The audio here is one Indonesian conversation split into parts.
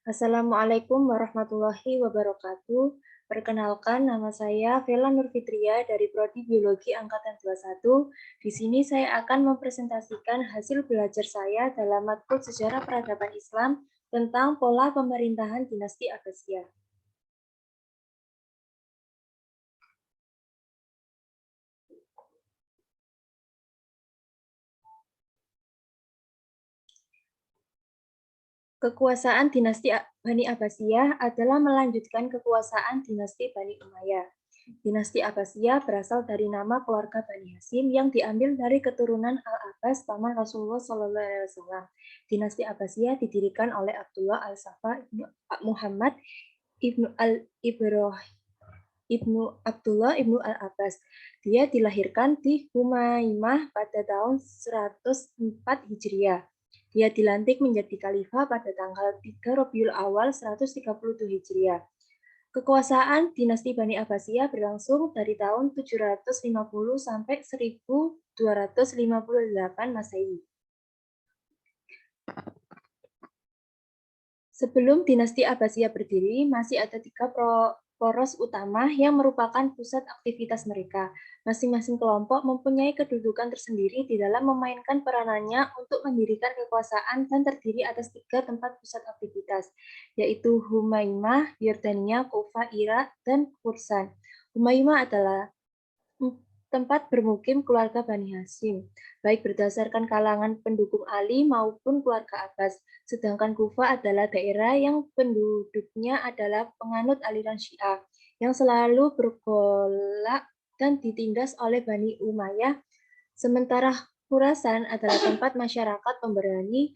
Assalamualaikum warahmatullahi wabarakatuh. Perkenalkan, nama saya Vela Nurfitria dari Prodi Biologi Angkatan 21. Di sini saya akan mempresentasikan hasil belajar saya dalam matkul Sejarah Peradaban Islam tentang pola pemerintahan dinasti Abbasiyah. Kekuasaan dinasti Bani Abbasiyah adalah melanjutkan kekuasaan dinasti Bani Umayyah. Dinasti Abbasiyah berasal dari nama keluarga Bani Hasyim yang diambil dari keturunan Al-Abbas, paman Rasulullah SAW. Dinasti Abbasiyah didirikan oleh Abdullah al-Safa Muhammad ibnu al-Ibrahim Ibnu Abdullah Ibnu Al-Abbas. Dia dilahirkan di Humaimah pada tahun 104 Hijriah. Dia dilantik menjadi khalifah pada tanggal 3 Rabiul Awal 137 Hijriah. Kekuasaan dinasti Bani Abbasiyah berlangsung dari tahun 750 sampai 1258 Masehi. Sebelum dinasti Abbasiyah berdiri, masih ada 3 poros utama yang merupakan pusat aktivitas mereka. Masing-masing kelompok mempunyai kedudukan tersendiri di dalam memainkan peranannya untuk mendirikan kekuasaan dan terdiri atas 3 tempat pusat aktivitas, yaitu Humaimah, Yordania, Kufah, Irak, dan Khurasan. Humaimah adalah tempat bermukim keluarga Bani Hasyim, baik berdasarkan kalangan pendukung Ali maupun keluarga Abbas. Sedangkan Kufah adalah daerah yang penduduknya adalah penganut aliran Syiah, yang selalu bergolak dan ditindas oleh Bani Umayyah. Sementara Khurasan adalah tempat masyarakat pemberani,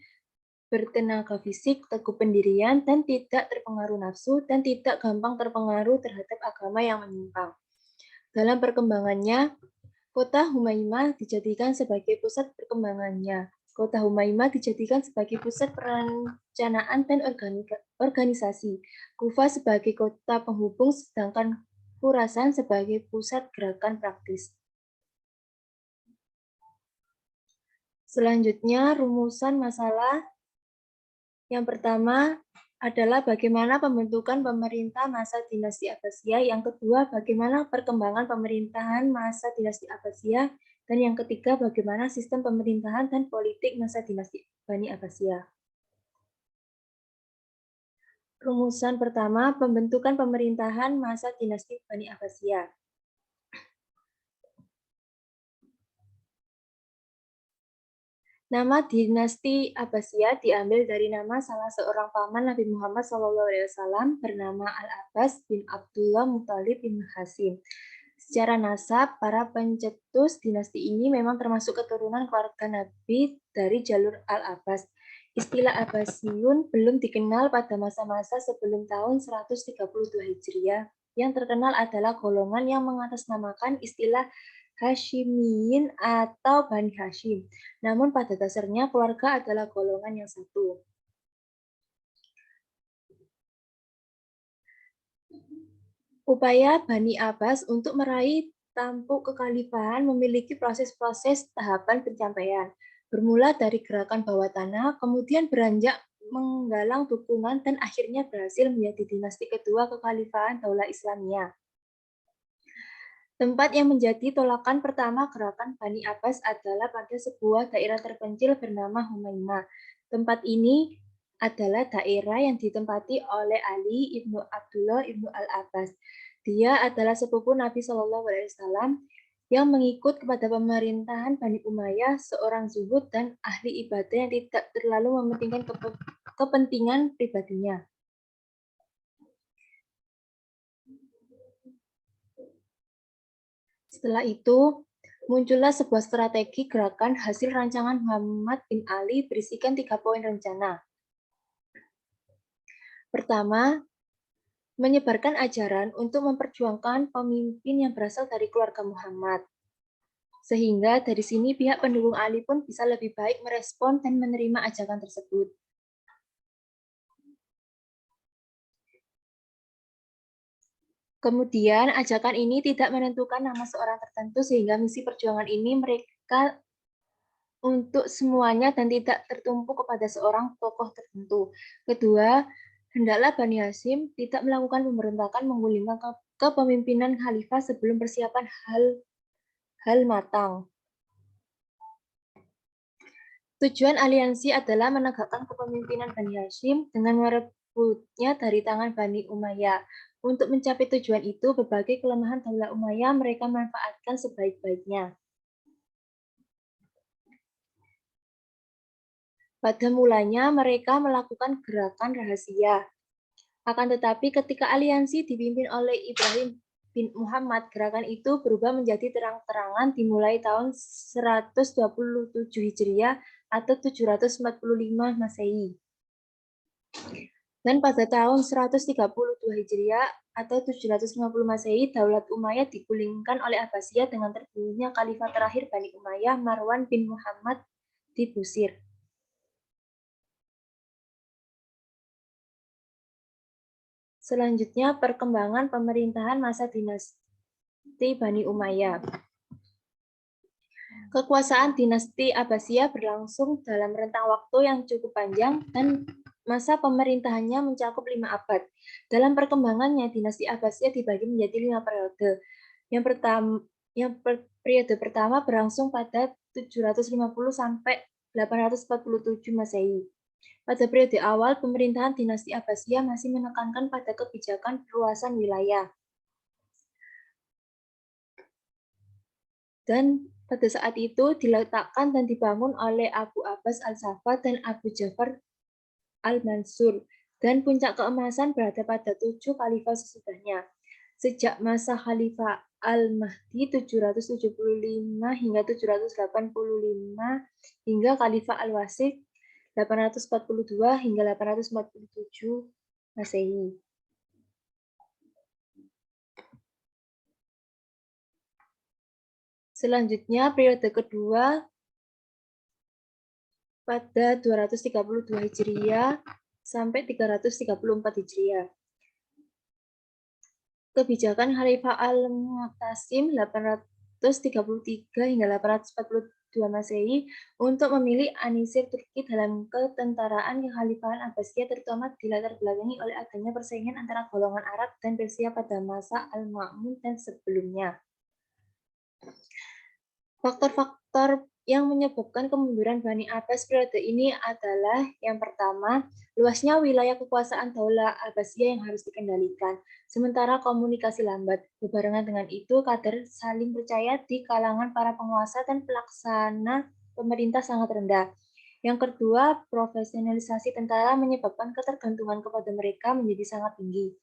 bertenaga fisik, teguh pendirian, dan tidak terpengaruh nafsu, dan tidak gampang terpengaruh terhadap agama yang menyimpang. Dalam perkembangannya, Kota Humaimah dijadikan sebagai pusat perkembangannya. Kota Humaimah dijadikan sebagai pusat perencanaan dan organisasi. Kufah sebagai kota penghubung, sedangkan Khurasan sebagai pusat gerakan praktis. Selanjutnya, rumusan masalah yang pertama adalah bagaimana pembentukan pemerintah masa dinasti Abbasiyah, yang kedua bagaimana perkembangan pemerintahan masa dinasti Abbasiyah, dan yang ketiga bagaimana sistem pemerintahan dan politik masa dinasti Bani Abbasiyah. Rumusan pertama, pembentukan pemerintahan masa dinasti Bani Abbasiyah. Nama dinasti Abbasiyah diambil dari nama salah seorang paman Nabi Muhammad SAW bernama Al-Abbas bin Abdullah Muthalib bin Hasyim. Secara nasab, para pencetus dinasti ini memang termasuk keturunan keluarga Nabi dari jalur Al-Abbas. Istilah Abbasiyun belum dikenal pada masa-masa sebelum tahun 132 Hijriah. Yang terkenal adalah golongan yang mengatasnamakan istilah Hashimiyin atau Bani Hashim. Namun pada dasarnya keluarga adalah golongan yang satu. Upaya Bani Abbas untuk meraih tampuk kekhalifahan memiliki proses-proses tahapan pencapaian. Bermula dari gerakan bawah tanah, kemudian beranjak menggalang dukungan, dan akhirnya berhasil menjadi dinasti kedua kekhalifahan Daulah Islamiyah. Tempat yang menjadi tolakan pertama gerakan Bani Abbas adalah pada sebuah daerah terpencil bernama Humaimah. Tempat ini adalah daerah yang ditempati oleh Ali ibnu Abdullah ibnu Al-Abbas. Dia adalah sepupu Nabi SAW yang mengikut kepada pemerintahan Bani Umayyah, seorang zuhud dan ahli ibadah yang tidak terlalu mementingkan kepentingan pribadinya. Setelah itu, muncullah sebuah strategi gerakan hasil rancangan Muhammad bin Ali berisikan 3 poin rencana. Pertama, menyebarkan ajaran untuk memperjuangkan pemimpin yang berasal dari keluarga Muhammad. Sehingga dari sini pihak pendukung Ali pun bisa lebih baik merespon dan menerima ajakan tersebut. Kemudian, ajakan ini tidak menentukan nama seorang tertentu sehingga misi perjuangan ini mereka untuk semuanya dan tidak tertumpu kepada seorang tokoh tertentu. Kedua, Hendaklah Bani Hashim tidak melakukan pemberontakan menggulingkan kepemimpinan khalifah sebelum persiapan hal matang. Tujuan aliansi adalah menegakkan kepemimpinan Bani Hashim dengan merebutnya dari tangan Bani Umayyah. Untuk mencapai tujuan itu, berbagai kelemahan Daulah Umayyah mereka manfaatkan sebaik-baiknya. Pada mulanya mereka melakukan gerakan rahasia. Akan tetapi ketika aliansi dipimpin oleh Ibrahim bin Muhammad, gerakan itu berubah menjadi terang-terangan dimulai tahun 127 Hijriah atau 745 Masehi. Dan pada tahun 132 Hijriah atau 750 Masehi, Daulat Umayyah digulingkan oleh Abbasiyah dengan terbunuhnya khalifah terakhir Bani Umayyah, Marwan bin Muhammad di Busir. Selanjutnya, perkembangan pemerintahan masa dinasti Bani Umayyah. Kekuasaan dinasti Abbasiyah berlangsung dalam rentang waktu yang cukup panjang dan masa pemerintahannya mencakup 5 abad. Dalam perkembangannya, dinasti Abbasiyah dibagi menjadi 5 periode. Periode pertama berlangsung pada 750 sampai 847 Masehi. Pada periode awal, pemerintahan dinasti Abbasiyah masih menekankan pada kebijakan perluasan wilayah. Dan pada saat itu diletakkan dan dibangun oleh Abu Abbas al-Saffah dan Abu Ja'far al-Mansur. Dan puncak keemasan berada pada 7 khalifah sesudahnya. Sejak masa Khalifah Al-Mahdi 775 hingga 785 hingga Khalifah Al-Wasith 842 hingga 847 Masehi. Selanjutnya, periode kedua pada 232 Hijriah sampai 334 Hijriah. Kebijakan Khalifah Al-Mu'tasim 833 hingga 842 Masehi untuk memilih Anisir Turki dalam ketentaraan kekhalifahan Abbasiyah terutama dilatar belakangi oleh adanya persaingan antara golongan Arab dan Persia pada masa Al-Ma'mun dan sebelumnya. Faktor-faktor yang menyebabkan kemunduran Bani Abbas periode ini adalah yang pertama, luasnya wilayah kekuasaan Daulah Abbasiyah yang harus dikendalikan, sementara komunikasi lambat. Berbarengan dengan itu, kadar saling percaya di kalangan para penguasa dan pelaksana pemerintah sangat rendah. Yang kedua, profesionalisasi tentara menyebabkan ketergantungan kepada mereka menjadi sangat tinggi.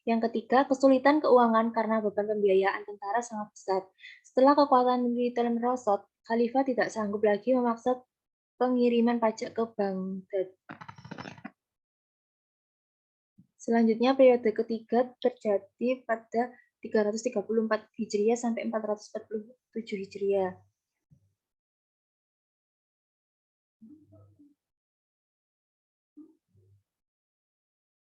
Yang ketiga, kesulitan keuangan karena beban pembiayaan tentara sangat besar. Setelah kekuatan militer merosot, Khalifah tidak sanggup lagi memaksa pengiriman pajak ke Baghdad. Selanjutnya, periode ketiga terjadi pada 334 Hijriah sampai 447 Hijriah.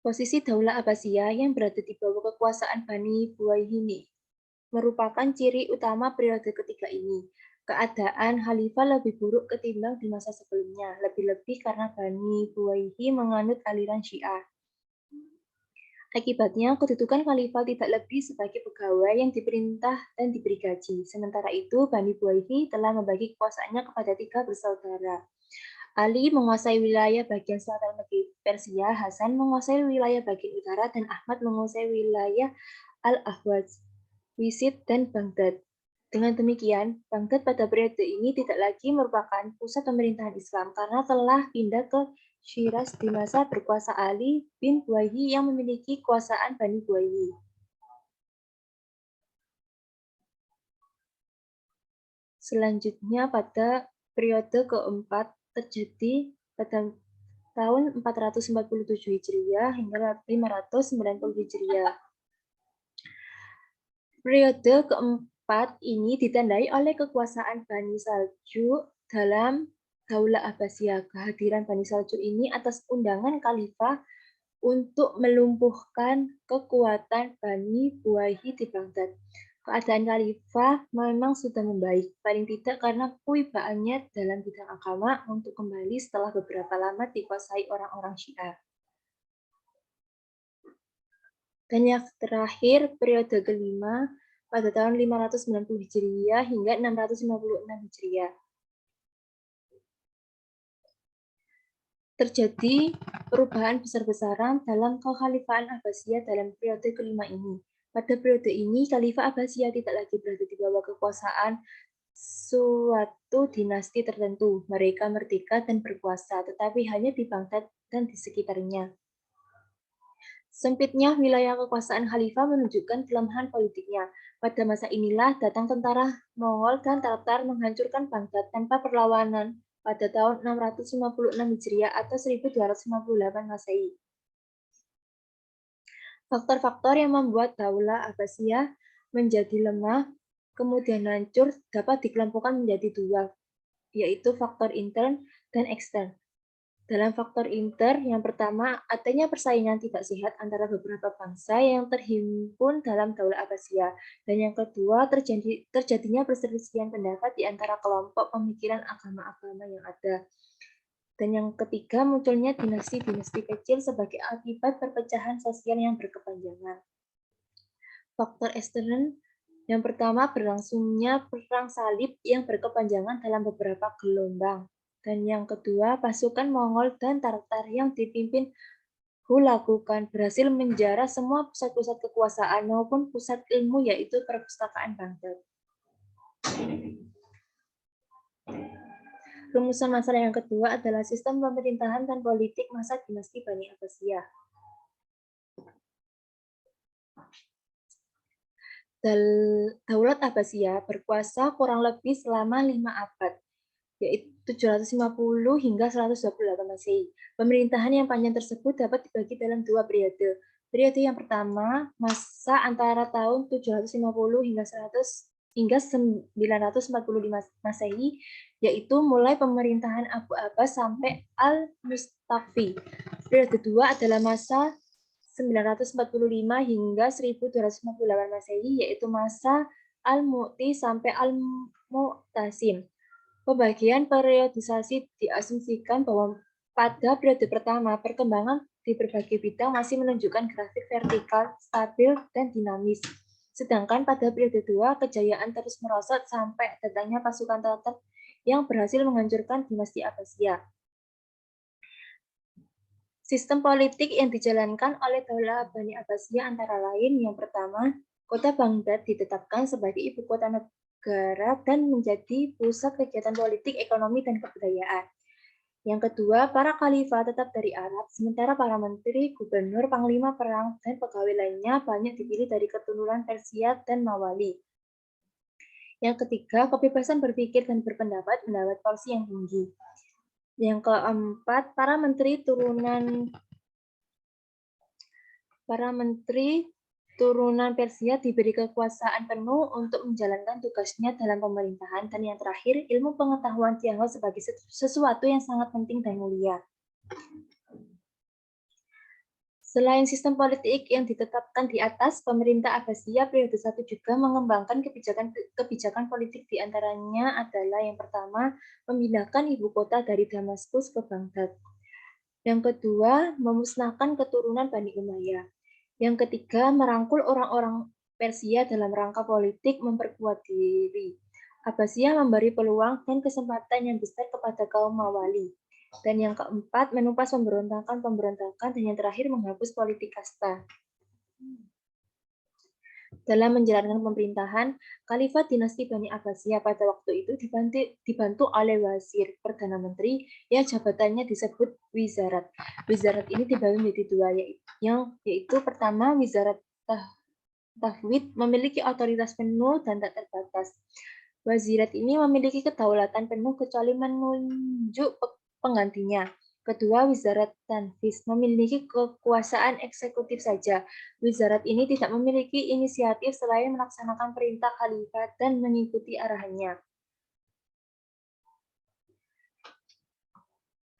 Posisi Daulah Abbasiyah yang berada di bawah kekuasaan Bani Buwayhi merupakan ciri utama periode ketiga ini. Keadaan khalifah lebih buruk ketimbang di masa sebelumnya, lebih-lebih karena Bani Buwayhi menganut aliran Syiah. Akibatnya, kedudukan khalifah tidak lebih sebagai pegawai yang diperintah dan diberi gaji. Sementara itu, Bani Buwayhi telah membagi kekuasaannya kepada 3 bersaudara. Ali menguasai wilayah bagian selatan negeri Persia, Hasan menguasai wilayah bagian utara, dan Ahmad menguasai wilayah Al-Ahwaz, Wisid, dan Baghdad. Dengan demikian, Baghdad pada periode ini tidak lagi merupakan pusat pemerintahan Islam karena telah pindah ke Shiraz di masa berkuasa Ali bin Buwayhi yang memiliki kuasaan Bani Buwayhi. Selanjutnya pada periode keempat terjadi pada tahun 447 Hijriah hingga 590 Hijriah. Periode keempat ini ditandai oleh kekuasaan Bani Saljuk dalam Daulah Abbasiyah. Kehadiran Bani Saljuk ini atas undangan Khalifah untuk melumpuhkan kekuatan Bani Buwayhi di Baghdad. Keadaan Khalifah memang sudah membaik, paling tidak karena kewibawaannya dalam bidang agama untuk kembali setelah beberapa lama dikuasai orang-orang Syiah. Dan yang terakhir, periode kelima pada tahun 590 Hijriah hingga 656 Hijriah. Terjadi perubahan besar-besaran dalam kekhalifahan Abbasiyah dalam periode kelima ini. Pada periode ini, Khalifah Abbasiyah tidak lagi berada di bawah kekuasaan suatu dinasti tertentu. Mereka merdeka dan berkuasa, tetapi hanya di Baghdad dan di sekitarnya. Sempitnya wilayah kekuasaan khalifah menunjukkan kelemahan politiknya. Pada masa inilah datang tentara Mongol dan Tatar menghancurkan Baghdad tanpa perlawanan pada tahun 656 Hijriah atau 1258 Masehi. Faktor-faktor yang membuat Daulah Abbasiyah menjadi lemah, kemudian hancur, dapat dikelompokkan menjadi dua, yaitu faktor intern dan ekstern. Dalam faktor inter, yang pertama, adanya persaingan tidak sehat antara beberapa bangsa yang terhimpun dalam Daulah Abbasiyah. Dan yang kedua, terjadinya perselisihan pendapat di antara kelompok pemikiran agama-agama yang ada. Dan yang ketiga, munculnya dinasti-dinasti kecil sebagai akibat perpecahan sosial yang berkepanjangan. Faktor ekstern, yang pertama, berlangsungnya perang salib yang berkepanjangan dalam beberapa gelombang. Dan yang kedua, pasukan Mongol dan Tatar yang dipimpin Hulagu berhasil menjara semua pusat-pusat kekuasaan maupun pusat ilmu, yaitu perpustakaan Baghdad. Rumusan masalah yang kedua adalah sistem pemerintahan dan politik masa dinasti Bani Abbasiyah. Daulat Abbasiyah berkuasa kurang lebih selama 5 abad, yaitu 750 hingga 128 Masehi. Pemerintahan yang panjang tersebut dapat dibagi dalam dua periode. Periode yang pertama, masa antara tahun 750 hingga 945 Masehi, yaitu mulai pemerintahan Abu Abbas sampai Al-Mustafi. Periode kedua adalah masa 945 hingga 1258 Masehi, yaitu masa Al-Mu'ti sampai Al-Mu'tasim. Pembagian periodisasi diasumsikan bahwa pada periode pertama, perkembangan di berbagai bidang masih menunjukkan grafik vertikal, stabil, dan dinamis. Sedangkan pada periode 2, kejayaan terus merosot sampai datangnya pasukan Tatar yang berhasil menghancurkan dinasti Abbasiyah. Sistem politik yang dijalankan oleh Daulah Bani Abbasiyah antara lain, yang pertama, kota Baghdad ditetapkan sebagai ibu kota negara dan menjadi pusat kegiatan politik, ekonomi, dan kebudayaan. Yang kedua, para khalifah tetap dari Arab, sementara para menteri, gubernur, panglima perang, dan pegawai lainnya banyak dipilih dari keturunan Persia dan Mawali. Yang ketiga, kebebasan berpikir dan berpendapat mendapat porsi yang tinggi. Yang keempat, para menteri turunan Persia diberi kekuasaan penuh untuk menjalankan tugasnya dalam pemerintahan. Dan yang terakhir, ilmu pengetahuan dianggap sebagai sesuatu yang sangat penting dan mulia. Selain sistem politik yang ditetapkan di atas, pemerintah Abbasiyah periode 1 juga mengembangkan kebijakan politik, di antaranya adalah yang pertama, memindahkan ibu kota dari Damaskus ke Baghdad. Yang kedua, memusnahkan keturunan Bani Umayyah. Yang ketiga, merangkul orang-orang Persia dalam rangka politik memperkuat diri. Abbasiyah memberi peluang dan kesempatan yang besar kepada kaum Mawali. Dan yang keempat, menumpas pemberontakan, dan yang terakhir, menghapus politik kasta. Dalam menjalankan pemerintahan, Khalifah dinasti Bani Abbasiyah pada waktu itu dibantu oleh Wazir Perdana Menteri yang jabatannya disebut Wizarat. Wizarat ini dibagi menjadi dua, yaitu pertama, Wizarat Tahwid memiliki otoritas penuh dan tak terbatas. Wazirat ini memiliki kedaulatan penuh kecuali menunjuk penggantinya. Kedua, Wizarat Tanfiz memiliki kekuasaan eksekutif saja. Wizarat ini tidak memiliki inisiatif selain melaksanakan perintah khalifah dan mengikuti arahannya.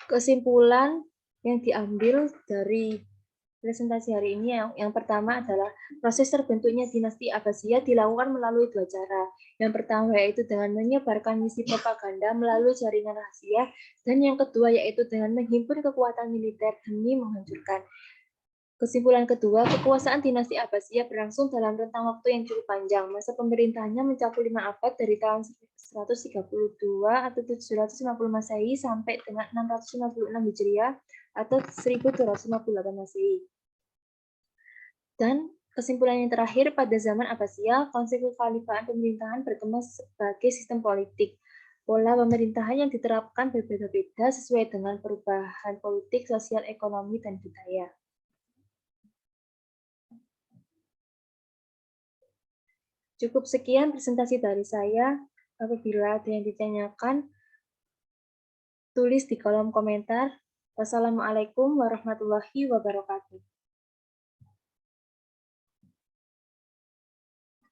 Kesimpulan yang diambil dari presentasi hari ini yang pertama adalah proses terbentuknya dinasti Abbasiyah dilakukan melalui dua cara. Yang pertama yaitu dengan menyebarkan misi propaganda melalui jaringan rahasia, dan yang kedua yaitu dengan menghimpun kekuatan militer demi menghancurkan. Kesimpulan kedua, kekuasaan dinasti Abbasiyah berlangsung dalam rentang waktu yang cukup panjang. Masa pemerintahannya mencakup 5 abad dari tahun 132 atau 750 Masehi sampai dengan 656 Hijriah atau 1258 Masehi. Dan kesimpulan yang terakhir, pada zaman Abbasiyah, konsep kekhalifahan pemerintahan berkembang sebagai sistem politik. Pola pemerintahan yang diterapkan berbeda-beda sesuai dengan perubahan politik, sosial, ekonomi, dan budaya. Cukup sekian presentasi dari saya. Apabila ada yang ditanyakan, tulis di kolom komentar. Wassalamualaikum warahmatullahi wabarakatuh.